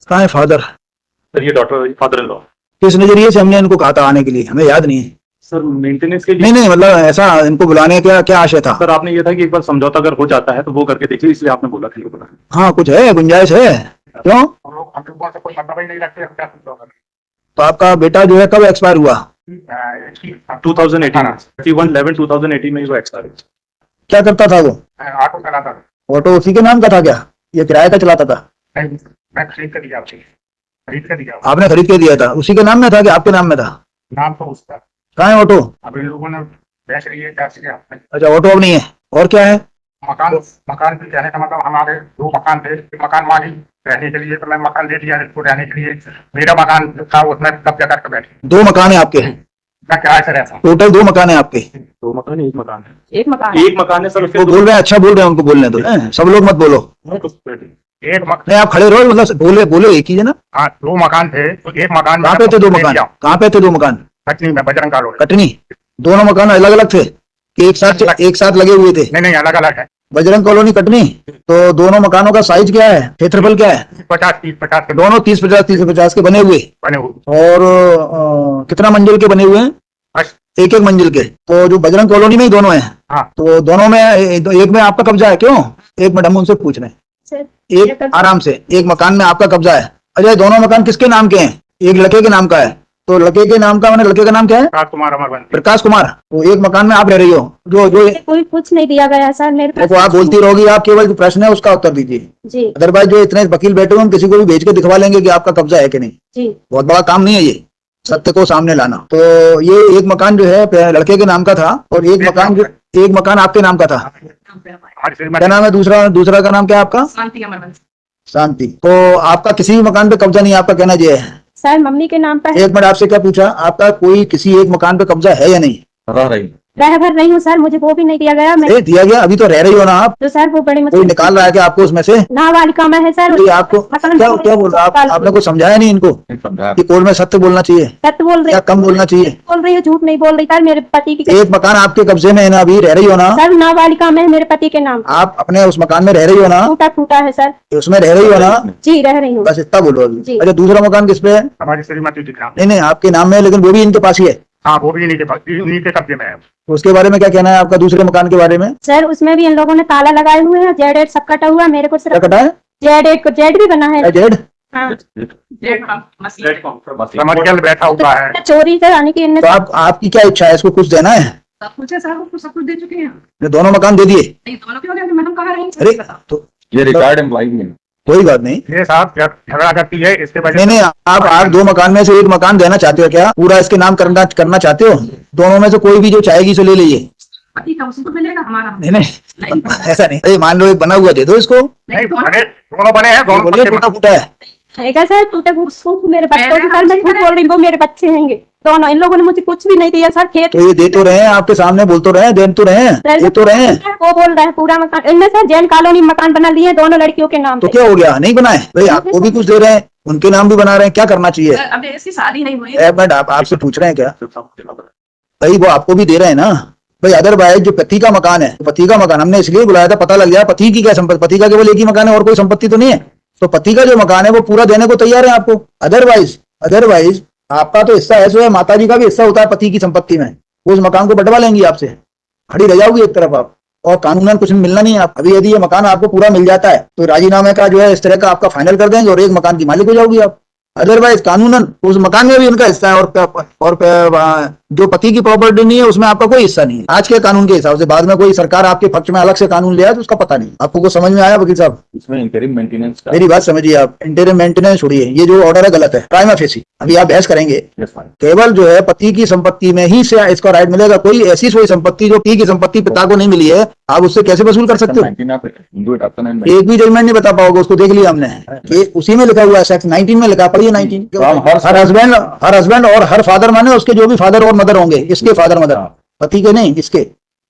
कहाँ है father? Sir ये डॉक्टर फादर इन लॉ। किस नजरिए से हमने इनको कहा था आने के लिए? हमें याद नहीं है। सर मेंटेनेंस के लिए। नहीं नहीं, मतलब ऐसा इनको बुलाने का क्या आशय था? सर आपने ये था कि एक बार समझौता अगर हो जाता है तो वो करके देखिए, इसलिए आपने बोला ठीक है। हाँ, कुछ है, गुंजाइश है। क्यों? हम लोग से कोई मतलब ही नहीं रखते, हम क्या समझौता तो आपका बेटा जो है कब एक्सपायर हुआ? 2018 31/11/2018 में वो एक्सपायर। क्या करता था वो? ऑटो चलाता था। ऑटो उसी के नाम का था क्या? ये किराए का चलाता था? नहीं, मैं खरीद कर दिया आपसे, खरीद कर दिया। आपने खरीद के दिया था? उसी के नाम में था कि आपके नाम में था? नाम तो उसका। कहाँ है ऑटो? अब इन लोगों ने बेच रही है कैसे क्या? अच्छा, ऑटो अब नहीं है। और क्या है? मकान भी कहने का मतलब हमारे 2 मकान थे, मकान मालिक रहने के लिए, तो मैं मकान दे दिया इसको रहने के लिए। मेरा मकान था उसमें कब्जा करके बैठे। 2 मकान है आपके? मैं किराए से रहता हूँ। टोटल 2 मकान है आपके? 2 मकान है, 1 मकान है। एक मकान एक मकान है सर, उसके वो बोल रहे हैं, अच्छा बोल रहे हैं, उनको बोलने दो। सब लोग मत बोलो। एक मकान नहीं, आप खड़े रहो, मतलब बोले बोले एक ही है ना। हाँ, 2 मकान थे, तो एक मकान कहाँ पे थे 2 मकान? कहाँ पे थे 2 मकान? कटनी में बजरंग कॉलोनी। कटनी? दोनों मकान अलग अलग थे कि एक साथ लगे हुए थे? नहीं, अलग अलग है। बजरंग कॉलोनी कटनी। तो दोनों मकानों का साइज क्या है, क्षेत्रफल क्या है? 50-30-50 के दोनों 30-50 के बने हुए। बने हुए। और कितना मंजिल के बने हुए हैं? बस एक मंजिल के। तो जो बजरंग कॉलोनी में ही दोनों हैं? हाँ। तो दोनों में एक में आपका कब्जा है? क्यों? एक मिनट, हम उनसे पूछ रहे हैं। एक आराम से, एक मकान में आपका कब्जा है। अच्छा, दोनों मकान किसके नाम के हैं? एक लड़के के नाम का है। तो लड़के के नाम का, मैंने लड़के का नाम क्या है? प्रकाश कुमार अमरवंशी। प्रकाश कुमार। तो एक मकान में आप रह रही हो। जो कोई कुछ नहीं दिया गया सर मेरे पास। देखो, आप बोलती रहोगी, आप केवल जो प्रश्न है उसका उत्तर दीजिए जी अदरवाइज जो इतने वकील बैठे हुए हम किसी को भी भेज के दिखवा लेंगे कि आपका कब्जा है कि नहीं। जी। बहुत बड़ा काम नहीं है ये, सत्य को सामने लाना। तो ये एक मकान जो है लड़के के नाम का था और एक मकान आपके नाम का था। क्या नाम है दूसरा का नाम क्या है आपका? शांति अमरवंशी। शांति। तो आपका किसी भी मकान पे कब्जा नहीं, आपका कहना ये है? सर मम्मी के नाम पर है। एक मिनट, आपसे क्या पूछा? आपका कोई किसी एक मकान पे कब्जा है या नहीं? रह भर नहीं हूँ सर, मुझे वो भी नहीं दिया गया। मैं दिया गया? अभी तो रह रही हो ना आप। तो सर वो बड़े कोई निकाल रहा है क्या आपको उसमें से? नाबालिका में है सर। आपको क्या बोल रहा है? आपने कुछ समझाया नहीं इनको कि कोर्ट में सत्य बोलना चाहिए? सत्य बोल रही, क्या कम बोलना चाहिए? बोल रही हूँ, झूठ नहीं बोल रही सर। मेरे पति की एक मकान आपके कब्जे में है ना, अभी रह रही हो ना? सर नाबालिका में है मेरे पति के नाम। आप अपने उस मकान में रह रही हो ना? टूटा है सर। उसमें रह रही हो ना? जी रह रही हूँ। बस इतना बोलो अभी। जी। अच्छा, दूसरा मकान किस पे है? हमारी श्रीमती जी का। नहीं, आपके नाम में है, लेकिन वो भी इनके पास ही है। हाँ, वो भी इन्हीं के कब्जे में है। तो उसके बारे में क्या कहना है आपका, दूसरे मकान के बारे में? सर उसमें भी इन लोगों ने ताला लगाए हुए हैं, जेड सब कटा हुआ है। मेरे को क्या कटा है? जेड भी बना है। जेड? हाँ। कमर्शियल बैठा हुआ है। चोरी से आने की तो आपकी क्या इच्छा है? इसको कुछ देना है? सब कुछ दे चुके हैं। ये दोनों मकान दे दिए? दोनों क्यों नहीं? मैडम कहाँ रही? अरे तो ये रिकॉर्ड एम्प्लॉई में कोई बात नहीं। ये साहब झगड़ा करती है, इसके वजह नहीं, आप 2 मकान में से एक मकान देना चाहते हो क्या? पूरा इसके नाम करना चाहते हो? दोनों में से कोई भी जो चाहेगी सो ले लीजिए। उसी को मिलेगा हमारा। नहीं, ऐसा नहीं। अरे मान लो एक बना हुआ दे दो इसको। नहीं बने, दोनों बने हैं, दोनों बोलिए टूटा फूटा है। सर टूटे फूट मेरे बच्चों की। सर मैं झूठ बोल रही हूँ, वो मेरे बच्चे हैंगे दोनों। इन लोगों ने मुझे कुछ भी नहीं दिया सर। खेत तो ये दे तो रहे हैं आपके सामने, बोल तो रहे हैं, दे तो रहे हैं, दे तो रहे हैं। वो बोल रहे हैं पूरा मकान इनमें सर जैन कॉलोनी मकान बना लिए हैं दोनों लड़कियों के नाम तो पे। क्या हो गया? नहीं बनाए भाई? आपको भी कुछ दे रहे हैं, उनके नाम भी बना रहे हैं, क्या करना चाहिए? अभी इसकी शादी नहीं हुई। एक मिनट, आपसे पूछ रहे हैं क्या भाई? वो आपको भी दे रहे हैं ना भाई? अदरवाइज जो पति का मकान है, पति का मकान हमने इसलिए बुलाया था, पता लग गया पति की क्या संपत्ति। पति का केवल एक ही मकान है और कोई संपत्ति तो नहीं है। तो पति का जो मकान है वो पूरा देने को तैयार है आपको। अदरवाइज आपका तो हिस्सा है, सो है माता जी का भी हिस्सा होता है पति की संपत्ति में। वो उस मकान को बंटवा लेंगी आपसे, खड़ी रह जाओगी एक तरफ आप, और कानूनन कुछ मिलना नहीं है आप। अभी यदि ये मकान आपको पूरा मिल जाता है तो राजीनामे का जो है इस तरह का आपका फाइनल कर देंगे और एक मकान की मालिक हो जाओगी आप। अदरवाइज कानूनन उस मकान में भी इनका हिस्सा है और जो पति की प्रॉपर्टी नहीं है उसमें आपका कोई हिस्सा नहीं है आज के कानून के हिसाब से। बाद में कोई सरकार आपके पक्ष में अलग से कानून ले आए तो उसका पता नहीं। आपको कुछ समझ में आया वकील साहब? इसमें इंटरिम मेंटेनेंस का मेरी बात समझिए आप। इंटरिम मेंटेनेंस छोड़िए, ये जो ऑर्डर है गलत है, प्राइमा फेसी। अभी आप बहस करेंगे। केवल जो है पति की संपत्ति में ही से इसका राइट मिलेगा। कोई ऐसी संपत्ति जो पति की संपत्ति पिता को नहीं मिली है, आप उससे कैसे वसूल कर सकते हो? एक भी जजमेंट नहीं बता पाओगे, उसको देख लिया हमने, उसी में लिखा हुआ है, सेक्शन 19 में लिखा, पढ़िए 19। हर हस्बैंड और हर फादर माने उसके जो भी फादर और मदर होंगे, इसके फादर मदर, पति के नहीं, इसके।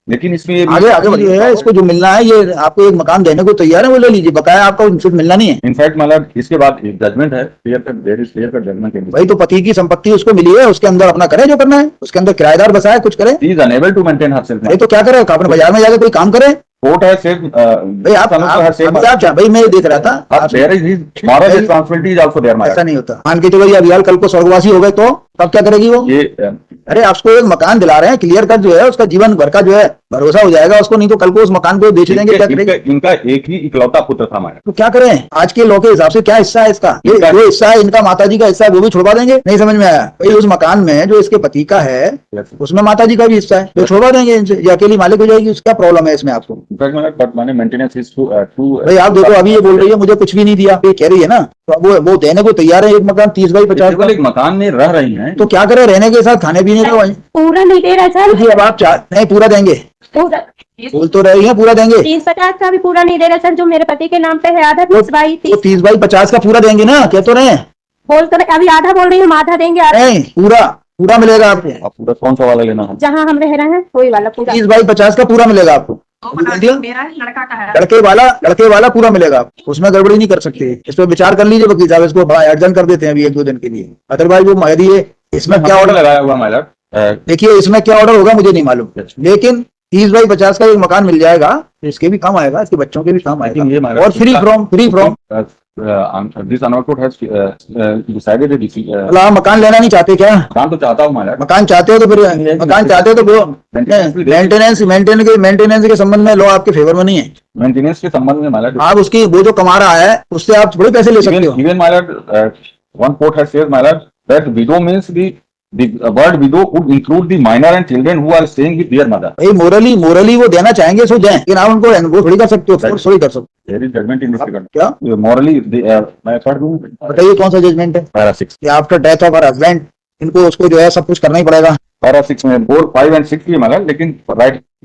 लेकिन इसमें आगे बढ़िए है, इसको जो मिलना है ये आपको एक मकान देने को तैयार है, वो ले लीजिए, बकाया आपको कुछ मिलना नहीं है। इनफैक्ट मतलब इसके बाद जजमेंट है, क्लियर कट जजमेंट है भाई। तो पति की संपत्ति उसको मिली है, उसके अंदर अपना करे जो करना है, उसके अंदर किराएदार बसाए, कुछ करे। She is unable to maintain herself. नहीं तो क्या करे? अपने बाजार में जाके कोई काम करे, कोर्ट है सेफ भाई आप भाई मैं देख रहा था there is moral responsibility is also there. ऐसा नहीं होता। मान के चलो ये अभियाल कल को स्वर्गवासी हो गए तो तब क्या करेगी वो? ये अरे आपको एक मकान दिला रहे हैं, क्लियर कट जो है उसका जीवन भर का जो है भरोसा हो जाएगा उसको, नहीं तो कल को उस मकान को बेच देंगे। क्या करेंगे? इनका एक ही इकलौता पुत्र था हमारा, तो क्या करें? आज के लॉ के हिसाब से क्या हिस्सा है इसका? ये जो हिस्सा है इनका माताजी का हिस्सा है वो भी छुड़वा देंगे? नहीं समझ में आया भाई। उस मकान में जो इसके पति का है उसमें माताजी का भी हिस्सा है, तो छुड़वा देंगे इनसे, ये अकेली मालिक हो जाएगी। उसका प्रॉब्लम है इसमें आपको? भाई आप देखो अभी ये बोल रही है मुझे कुछ भी नहीं दिया, ये कह रही है ना, तो वो देने को तैयार है एक मकान 30 बाई 50 एक मकान में रह रही हैं, तो क्या करे? रहने के साथ खाने पीने का पूरा नहीं दे रहा सर। जी अब आप नहीं पूरा देंगे, पूरा बोल तो रही है पूरा देंगे। 30-50 का भी पूरा नहीं दे रहा सर, जो मेरे पति के नाम पे है आधा 30 बाई 30। 30 बाई 50 का पूरा देंगे ना, कह तो रहे हैं। बोल तो अभी आधा बोल रही हूँ, आधा देंगे। नहीं पूरा मिलेगा आपको। आप पूरा कौन सा वाला लेना है? जहाँ हम रह रहे हैं वही वाला पूरा 30 बाई 50 का पूरा मिलेगा आपको। मेरा लड़का का है, लड़के वाला पूरा मिलेगा आपको, उसमें गड़बड़ी नहीं कर सकते। इस पर विचार कर लीजिए वकील साहब, इसको एडजन कर देते हैं अभी 1-2 दिन के लिए। अदरवाइज वो यदि इसमें क्या ऑर्डर लगाया हुआ माइलर, देखिए इसमें क्या ऑर्डर होगा मुझे नहीं मालूम, लेकिन 30 बाई 50 का एक मकान मिल जाएगा, इसके भी काम आएगा, इसके बच्चों के भी काम आएगा, और free from this honour court has decided आप मकान लेना नहीं चाहते क्या? मकान तो चाहता हूँ माइलर। मकान चाहते हो तो फिर मकान चाहते हो तो मेंटेनेंस के संबंध में लॉ आपके फेवर में नहीं है। मेंटेनेंस के संबंध में माइलर आप उसकी वो जो कमा रहा है उससे आप थोड़े पैसे ले सकते हो। Even Mylar one court has said Mylar that window means the word widow would include the minor and children who are staying with their mother. भाई मोरली वो देना चाहेंगे सो दें, लेकिन आप उनको वो थोड़ी कर सकते हो, फोर्स थोड़ी कर सकते There is judgment in this regard. क्या? Morally मैं पढ़ दूं, बताइए कौन सा जजमेंट है? पैरा 6 कि after death of her husband इनको उसको जो है सब कुछ करना ही पड़ेगा। पैरा 6 में 4, 5 and 6 भी मगर, लेकिन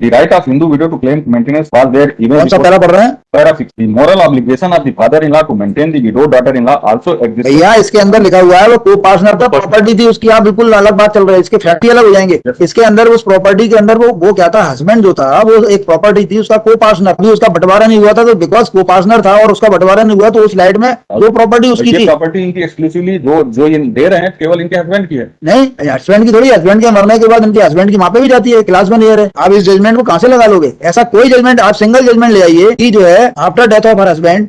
the right of Hindu widow to claim maintenance was there even कौन सा पैरा पढ़ रहे हैं? Para 6 the moral obligation of the father-in-law to maintain the widow daughter-in-law also exists. भैया इसके अंदर लिखा हुआ है वो को पार्टनर था, प्रॉपर्टी थी उसकी, आप बिल्कुल अलग बात चल रही है, इसके फैक्ट्री अलग हो जाएंगे। इसके अंदर उस प्रॉपर्टी के अंदर वो क्या था, हस्बैंड जो था वो एक प्रॉपर्टी थी उसका को पार्टनर, भी उसका बंटवारा नहीं हुआ था, तो बिकॉज को पार्टनर था और उसका बंटवारा नहीं हुआ तो उस लाइट में वो प्रॉपर्टी उसकी थी। प्रॉपर्टी इनकी एक्सक्लूसिवली जो ये दे रहे हैं केवल इनके हस्बैंड की है। नहीं हस्बैंड की थोड़ी, हस्बैंड के मरने के बाद इनके हस्बैंड की माँ पे भी जाती है, क्लास में नहीं है। आप इस जजमेंट को कहां से लगा लोगे? ऐसा कोई जजमेंट, आप सिंगल जजमेंट ले आइए कि जो है after death of her husband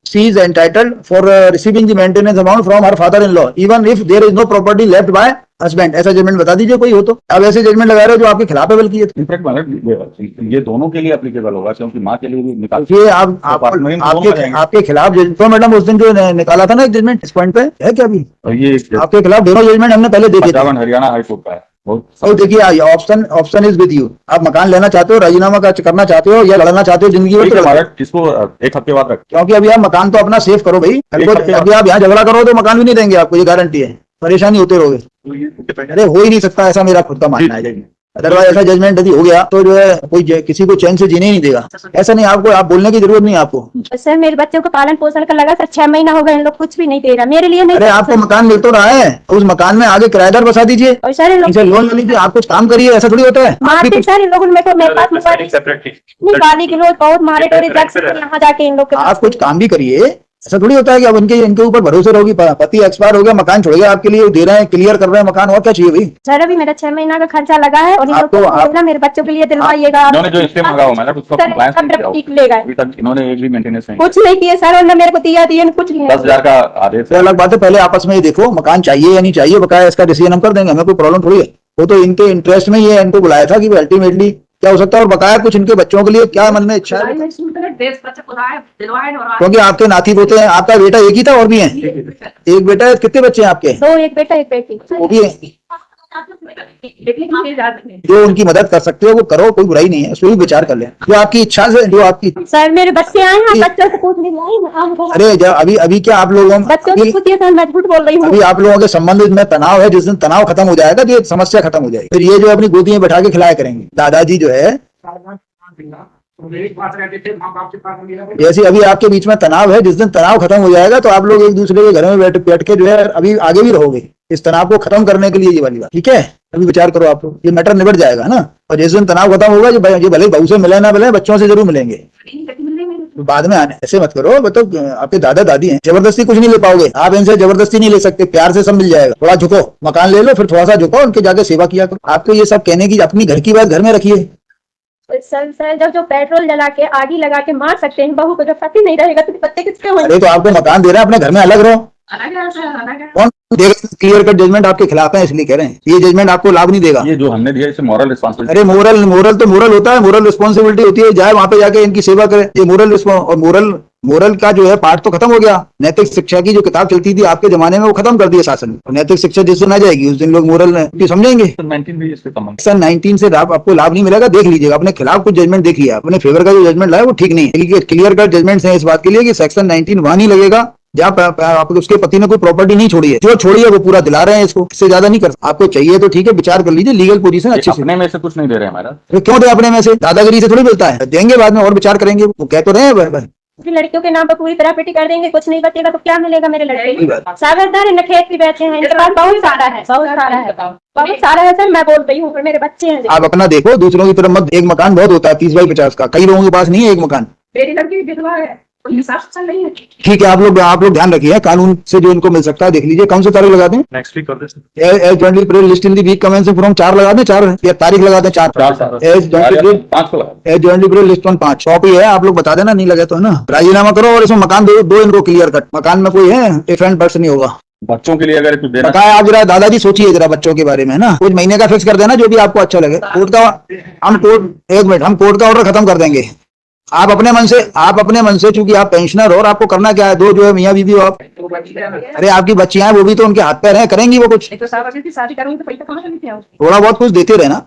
she is entitled for receiving the maintenance amount from her father in law even if there is no property left by husband. ऐसा जजमेंट बता दीजिए कोई हो तो। आप ऐसे जजमेंट लगा रहे हो जो आपके खिलाफ है बल्कि इनफैक्ट मतलब ये दोनों के लिए एप्लीकेबल होगा, क्योंकि माँ के लिए भी निकाल आपके खिलाफ तो मैडम उस दिन जो निकाला था ना एक जजमेंट इस पॉइंट पे है क्या? अभी ये आपके खिलाफ दोनों जजमेंट हमने पहले देखे थे। हरियाणा हाई कोर्ट का है। और देखिए ऑप्शन इज विद यू, आप मकान लेना चाहते हो, राजीनामा करना चाहते हो या लड़ना चाहते हो जिंदगी में, इसको एक हफ्ते बाद रख, क्योंकि अभी आप मकान तो अपना सेव करो भाई, अभी आप यहाँ झगड़ा करो तो मकान भी नहीं देंगे आपको, ये गारंटी है, परेशानी होते रहोगे। अरे हो ही नहीं सकता, ऐसा मेरा खुद का मानना है। अदरवाइज ऐसा जजमेंट यदि हो गया तो जो है कोई किसी को चैन से जीने ही नहीं देगा। ऐसा नहीं, आपको आप बोलने की जरूरत नहीं आपको। सर मेरे बच्चों को पालन पोषण का लगा सर 6 महीना हो गए, इन लोग कुछ भी नहीं दे रहा मेरे लिए। नहीं अरे आपको मकान मिल तो रहा है, उस मकान में आगे किराएदार बसा दीजिए और सर इनसे लोन ले लीजिए, आप कुछ काम करिए, ऐसा थोड़ी होता है। मारते सर इन लोगों ने मेरे पास नहीं, गाली के लोग बहुत मारे यहाँ जाके इन लोग। आप कुछ काम भी करिए, ऐसा थोड़ी होता है कि अब इनके ऊपर भरोसे रहोगी। पति एक्सपायर हो गया, मकान छोड़ गया, आपके लिए दे रहे हैं, क्लियर कर रहे हैं मकान, और क्या चाहिए भाई? सर अभी मेरा 6 महीना का खर्चा लगा है और ना मेरे बच्चों के लिए दिलवाइएगा। इन्होंने एक भी मेंटेनेंस कुछ नहीं किया सर, और मेरे को दिया कुछ नहीं। 10,000 का आदेश। अलग बात है, पहले आपस में ही देखो मकान चाहिए या नहीं चाहिए, बकाया इसका डिसीजन हम कर देंगे, हमें कोई प्रॉब्लम थोड़ी है। वो तो इनके इंटरेस्ट में ये इनको बुलाया था कि अल्टीमेटली क्या हो सकता है, और बकाया कुछ इनके बच्चों के लिए क्या मन में इच्छा है, क्योंकि आपके नाती पोते हैं। आपका बेटा एक ही था और भी है? एक बेटा है, कितने बच्चे हैं आपके? 2, एक बेटा एक बेटी। वो भी है। जो उनकी मदद कर सकते हो वो करो, कोई बुराई नहीं है, उसमें भी विचार कर ले, जो आपकी इच्छा से, जो आपकी। सर मेरे बच्चे आए हैं, बच्चों से पूछ नहीं। अरे अभी क्या आप लोगों बच्चों से पूछिए सर, मैं झूठ बोल रही हूँ। अभी आप लोगों के संबंध में तनाव है, जिस दिन तनाव खत्म हो जाएगा तो ये समस्या खत्म हो जाएगी, फिर ये जो अपनी गोदी में बैठा के खिलाया करेंगे। दादाजी जो है जैसे अभी आपके बीच में तनाव है, जिस दिन तनाव खत्म हो जाएगा तो आप लोग एक दूसरे के घर में बैठ के जो है अभी आगे भी रहोगे, इस तनाव को खत्म करने के लिए ये वाली बात, ठीक है? अभी विचार करो आप लोग, ये मैटर निबट जाएगा ना। और जिस दिन तनाव खत्म होगा, जो भले बहू से मिले ना मिले, बच्चों से जरूर मिलेंगे, तो बाद में आने ऐसे मत करो। मतलब आपके दादा दादी हैं, जबरदस्ती कुछ नहीं ले पाओगे आप, इनसे जबरदस्ती नहीं ले सकते, प्यार से सब मिल जाएगा। थोड़ा झुको, मकान ले लो, फिर थोड़ा सा झुको, उनके जाके सेवा किया करो। आपको ये सब कहने की अपनी घर की बात घर में रखिए, सर जब जो पेट्रोल जला के आगी लगा के मार सकते हैं बहू को, जब पति नहीं रहेगा तो बच्चे किसके होंगे? अरे तो आपको मकान दे रहे हैं, अपने घर में अलग रहो। कौन देगा? क्लियर कट जजमेंट आपके खिलाफ है, इसलिए कह रहे हैं ये जजमेंट आपको लाभ नहीं देगा। ये जो हमने दिया इसे मॉरल रिस्पॉन्सिबिलिटी। अरे मोरल तो मोरल होता है, मोरल रिस्पॉन्सिबिलिटी होती है, जाए वहां पे जाके इनकी सेवा करे। ये मोरल का जो है पार्ट तो खत्म हो गया। नैतिक शिक्षा की जो किताब चलती थी आपके जमाने में वो खत्म कर दिया शासन ने। नैतिक शिक्षा जिस दिन आ जाएगी उस दिन लोग मोरल समझेंगे। 19 भी इसके कम है। सेक्शन 19 से आपको लाभ नहीं मिलेगा। देख लीजिएगा, अपने खिलाफ कुछ जजमेंट देखिए, अपने फेवर का जो जजमेंट लाया वो ठीक नहीं है। क्लियर कट जजमेंट है इस बात के लिए कि सेक्शन 19 वहां नहीं लगेगा जहाँ आप उसके पति ने कोई प्रॉपर्टी नहीं छोड़ी है। जो छोड़ी है वो पूरा दिला रहे हैं इसको, इससे ज्यादा नहीं कर। आपको चाहिए तो ठीक है, विचार कर लीजिए, लीगल पोजीशन अच्छे से। अपने में से कुछ नहीं दे रहे हैं हमारा। तो क्यों दे अपने में से? दादागिरी से थोड़ी मिलता है, देंगे बाद में और विचार करेंगे। वो कह तो रहे हैं लड़कियों के नाम पर पूरी प्रॉपर्टी कर देंगे, कुछ नहीं बचेगा तो क्या मिलेगा मेरे लड़के को? सागरदार न खेत भी बैठे हैं, इनके पास बहुत सारा है, बहुत सारा है सर। मैं बोल रही हूँ मेरे बच्चे हैं। आप अपना देखो, दूसरों की तरफ मत। एक मकान बहुत होता है 30 बाई 50 का, कई लोगों के पास नहीं है एक मकान। मेरी लड़की विधवा है, नहीं है। ठीक है, आप लोग ध्यान रखिए, कानून से जो इनको मिल सकता है देख लीजिए। कौन सी तारीख लगा दें? नेक्स्ट वीक कर दे। As jointly prayer list in the week commencing from 4 लगा दें, 4 या तारीख लगा दें 4। As jointly prayer list on 5 copy है, आप लोग बता देना, नहीं लगे तो है ना। राजीनामा करो और इसमें मकान दो इनको क्लियर कट। मकान में कोई है डिफरेंट पर्सन नहीं होगा। बच्चों के लिए अगर कुछ देना बताया आप जरा दादाजी, सोचिए जरा बच्चों के बारे में, है ना। कुछ महीने का फिक्स कर देना जो भी आपको अच्छा लगे। कोर्ट का हम कोर्ट का ऑर्डर खत्म कर देंगे। आप अपने मन से चूंकि आप पेंशनर हो और आपको करना क्या है, दो जो है मियाँ बीवी हो आप। अरे आपकी बच्चियां हैं, वो भी तो उनके हाथ पैर हैं, करेंगी वो कुछ। तो शादी करूंगी तो पैसा कहाँ से लेते हैं? थोड़ा बहुत कुछ देते रहे ना।